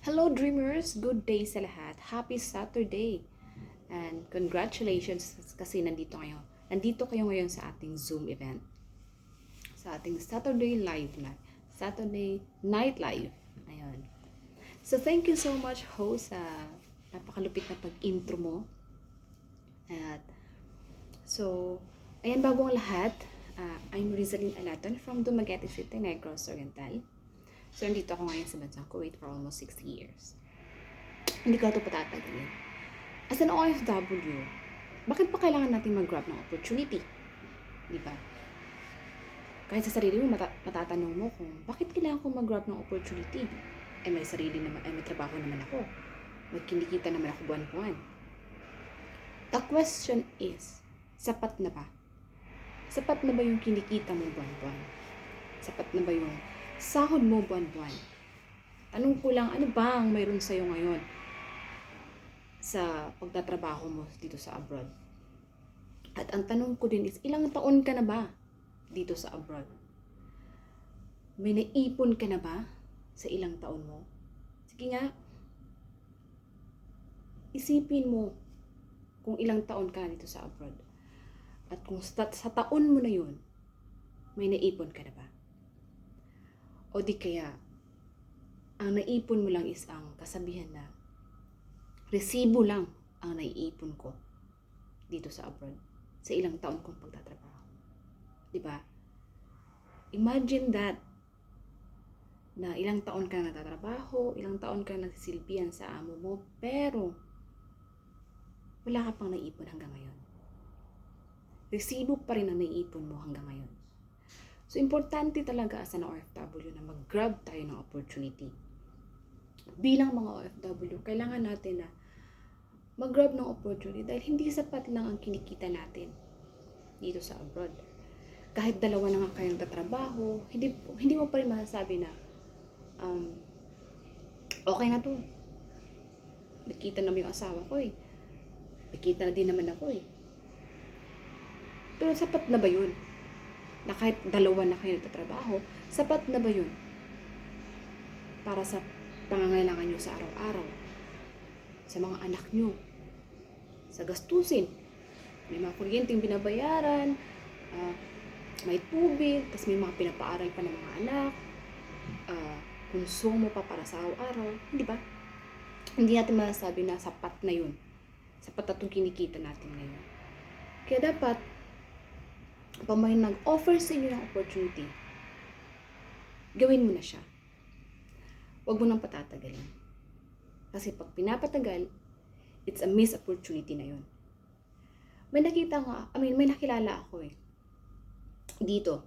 Hello dreamers! Good day sa lahat. Happy Saturday! And congratulations kasi nandito kayo. Nandito kayo ngayon sa ating Zoom event. Sa ating Saturday live na. Saturday night live. Ayun. So thank you so much host sa napakalupit na pag-intro mo. At so, ayan bago ang lahat. I'm Rizalyn Alaton from Dumaguete City, Negros Oriental. So, nandito ako ngayon sa bansang Kuwait for almost 6 years. Hindi ko ito patatagalin. As an OFW, bakit pa kailangan natin mag-grab ng opportunity? Di ba? Kahit sa sarili mo, matatanong mo kung bakit kailangan ko mag-grab ng opportunity? May sarili naman, may trabaho naman ako. May kinikita naman ako buwan-buwan. The question is, sapat na ba? Sapat na ba yung kinikita mo buwan-buwan? Sapat na ba yung sahod mo buwan-buwan? Tanong ko lang, ano ba ang mayroon sa'yo ngayon sa pagtatrabaho mo dito sa abroad? At ang tanong ko din is, ilang taon ka na ba dito sa abroad? May naipon ka na ba sa ilang taon mo? Sige nga, isipin mo kung ilang taon ka dito sa abroad. At kung sa taon mo na yun, may naipon ka na ba? O di kaya, ang naipon mo lang is ang kasabihan na resibo lang ang naiipon ko dito sa abroad sa ilang taon kong pagtatrabaho. Diba? Imagine that na ilang taon ka nagtatrabaho, ilang taon ka nagsisilbihan sa amo mo, pero wala ka pang naipon hanggang ngayon. Resibo pa rin ang naiipon mo hanggang ngayon. So, importante talaga as an OFW na mag-grab tayo ng opportunity. Bilang mga OFW, kailangan natin na mag-grab ng opportunity dahil hindi sapat lang ang kinikita natin dito sa abroad. Kahit dalawa na nga kayong tatrabaho, hindi mo pa rin masasabi na okay na to. Nakita naman yung asawa ko eh. Nakita na din naman ako eh. Pero sapat na ba yun? Na kahit dalawa na kayo nagtatrabaho, sapat na ba yun? Para sa pangangailangan nyo sa araw-araw, sa mga anak nyo, sa gastusin. May mga kuryenteng binabayaran, may tubig, tapos may mga pinapaaral pa ng mga anak, konsumo pa para sa araw-araw, di ba? Hindi natin masasabi na sapat na yun. Sapat na itong kinikita natin ngayon. Kaya dapat, pag may nag-offer sa inyo ng opportunity, gawin mo na siya. Huwag mo nang patatagalin. Kasi pag pinapatagal, it's a missed opportunity na yun. May nakilala ako eh. Dito.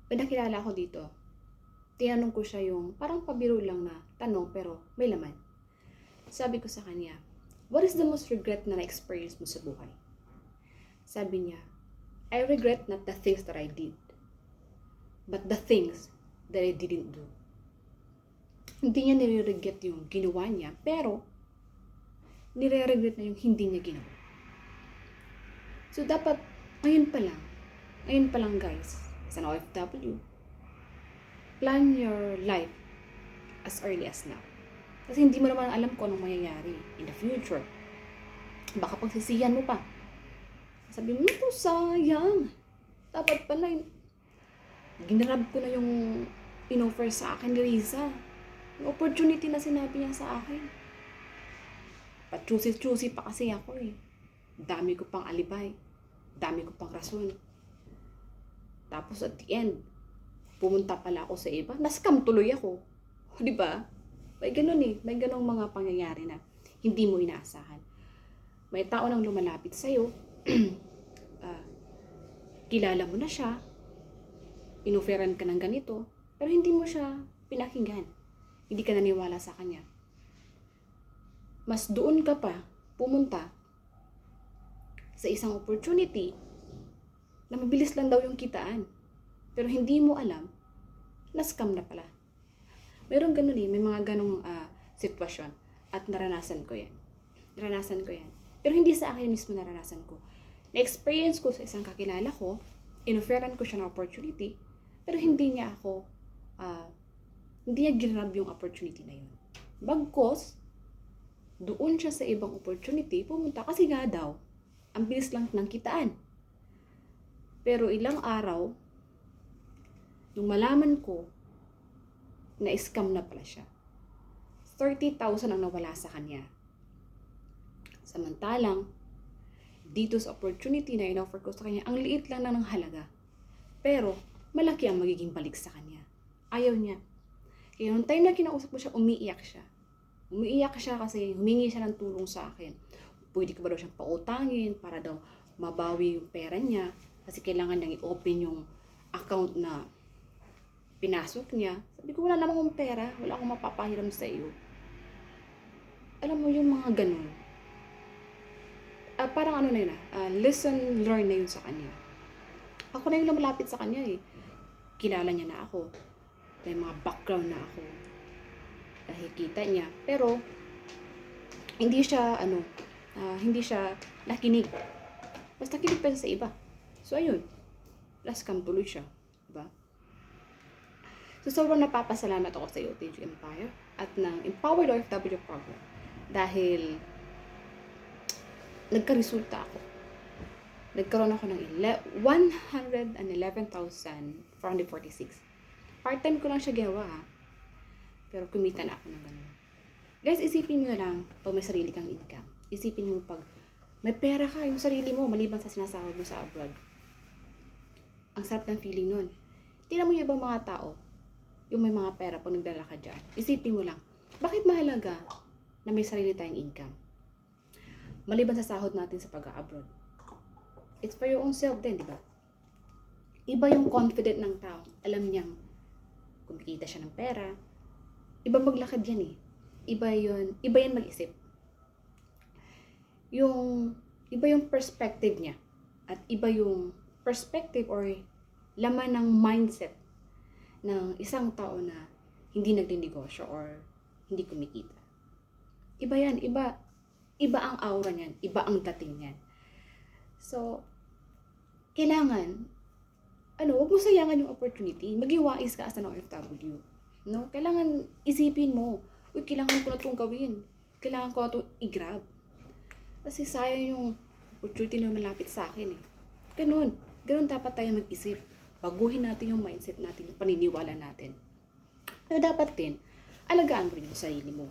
May nakilala ako dito. Tinanong ko siya yung parang pabiro lang na tanong pero may laman. Sabi ko sa kanya, what is the most regret na na-experience mo sa buhay? Sabi niya, I regret not the things that I did, but the things that I didn't do. Hindi niya nire-regret yung ginawa niya, pero nire-regret na yung hindi niya ginawa. So, dapat, ngayon pa lang guys, as an OFW, plan your life as early as now. Kasi hindi mo naman alam kung anong mangyayari in the future. Baka pagsisihan mo pa. Sabi mo, sayang. Dapat pala, ginrab ko na yung in-offer sa akin ni Riza. Yung opportunity na sinabi niya sa akin. Pa-choosy pa kasi ako eh. Dami ko pang alibay. Dami ko pang rason. Tapos at the end, pumunta pala ako sa iba. Nascam tuloy ako. Di ba? May ganun eh. May ganung mga pangyayari na hindi mo inaasahan. May tao nang lumalapit sa'yo. Kilala mo na siya, inoferan ka ng ganito, pero hindi mo siya pinakinggan. Hindi ka naniwala sa kanya. Mas doon ka pa pumunta sa isang opportunity na mabilis lang daw yung kitaan. Pero hindi mo alam na scam na pala. Meron ganun eh, may mga ganung sitwasyon at naranasan ko yan. Pero hindi sa akin mismo naranasan ko. Na-experience ko sa isang kakilala ko, inoferan ko siya ng opportunity, pero hindi niya ako Hindi niya ginrab yung opportunity na yun. Bagkos, doon siya sa ibang opportunity pumunta kasi nga daw, ang bilis lang ng kitaan. Pero ilang araw, nung malaman ko, na-scam na pala siya. 30,000 ang nawala sa kanya. Samantalang, dito sa opportunity na in-offer ko sa kanya, ang liit lang na ng halaga. Pero, malaki ang magiging balik sa kanya. Ayaw niya. Kaya yung time na kinausap ko siya, umiiyak siya. Umiiyak siya kasi humingi siya ng tulong sa akin. Pwede ko ba daw siyang pautangin para daw mabawi yung pera niya. Kasi kailangan niyang i-open yung account na pinasok niya. Sabi ko, wala naman akong pera. Wala akong mapapahiram sa iyo. Alam mo yung mga ganun. Parang ano na yun lesson learned na yun sa kanya. Ako na yung lumalapit sa kanya eh. Kilala niya na ako. May mga background na ako. Nakikita niya. Pero, hindi siya nakinig. Basta kinig pa sa iba. So, ayun. Last come tuloy siya. Diba? So, sobrang napapasalamat ako sa UTG Empire at ng Empowered OFW program. Dahil, nagka-resulta ako. Nagkaroon ako ng 111,446. Part-time ko lang siya gawa Pero kumita na ako ng ganun. Guys, isipin nyo lang pag may sarili kang income. Isipin nyo pag may pera ka, yung sarili mo, maliban sa sinasahod mo sa abroad. Ang sarap ng feeling nun. Tingnan mo yung ibang mga tao, yung may mga pera pag nagdala ka dyan. Isipin mo lang, bakit mahalaga na may sarili tayong income? Maliban sa sahod natin sa pag-abroad. It's for your own self din, di ba? Iba yung confident ng tao. Alam niyang kumikita siya ng pera. Iba maglakad yan eh. Iba yan mag-isip. Iba yung perspective niya. At iba yung perspective or laman ng mindset ng isang tao na hindi nagninegosyo or hindi kumikita. Iba yan. Iba ang aura niyan. Iba ang dating niyan. So, kailangan, huwag mo sayangan yung opportunity. Maging wais ka as an OFW. No? Kailangan isipin mo, kailangan ko na itong gawin. Kailangan ko na itong i-grab. Kasi sayang yung opportunity na malapit sa akin eh. Ganun dapat tayo mag-isip. Baguhin natin yung mindset natin, yung paniniwala natin. Pero dapat din, alagaan mo rin yung sarili mo.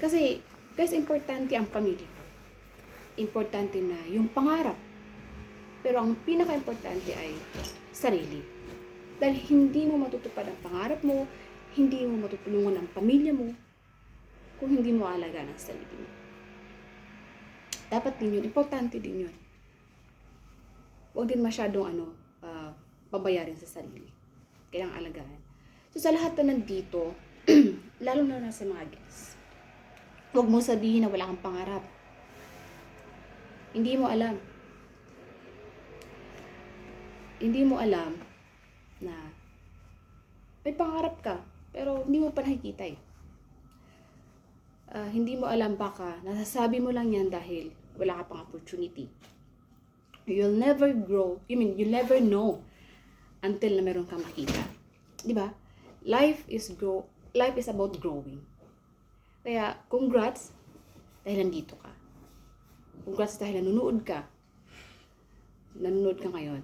Kasi, guys, importante ang pamilya. Importante na yung pangarap. Pero ang pinaka-importante ay sarili. Dahil hindi mo matutupad ang pangarap mo, hindi mo matutulungan ang pamilya mo, kung hindi mo alagaan ang sarili mo. Dapat din yun, importante din yun. Huwag din masyadong babayarin sa sarili. Kailangang alagaan. So sa lahat na nandito, lalo na sa mga guests, huwag mo sabihin na wala kang pangarap. Hindi mo alam. Hindi mo alam na may pangarap ka, pero hindi mo pa nakikita eh. Hindi mo alam baka nasasabi mo lang yan dahil wala ka pang opportunity. You'll never grow, you'll never know until na meron kang makita. Di ba? Life is about growing. Kaya, congrats dahil nandito ka. Congrats dahil nanonood ka. Nanonood ka ngayon.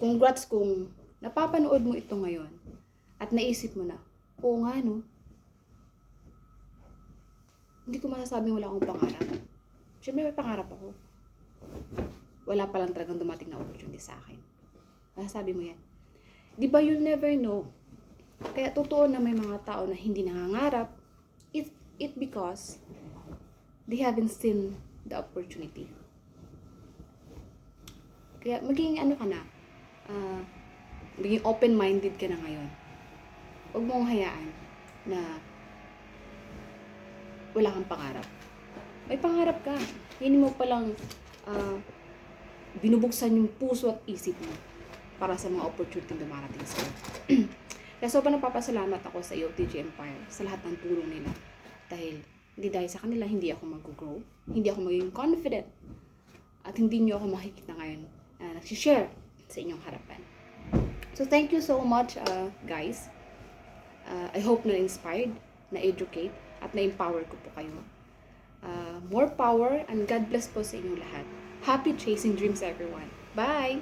Congrats kung napapanood mo ito ngayon at naisip mo na, oo nga no, hindi ko masasabing wala akong pangarap. Siyempre may pangarap ako. Wala pa lang talagang dumating na opportunity sa akin. Masasabi mo yan. Di ba you'll never know? Kaya totoo na may mga tao na hindi nangangarap, it because they haven't seen the opportunity. Kaya maging maging open-minded ka na ngayon. Huwag mong hayaan na wala kang pangarap. May pangarap ka. Hindi mo palang binubuksan yung puso at isip mo para sa mga opportunity na dumarating sa'yo. Kaya sobrang napapasalamat ako sa UTG Empire sa lahat ng tulong nila. Dahil sa kanila, hindi ako mag-grow. Hindi ako maging confident. At hindi nyo ako makikita ngayon na nagsishare sa inyong harapan. So, thank you so much, guys. I hope na-inspired, na-educate, at na-empower ko po kayo. More power and God bless po sa inyong lahat. Happy chasing dreams, everyone. Bye!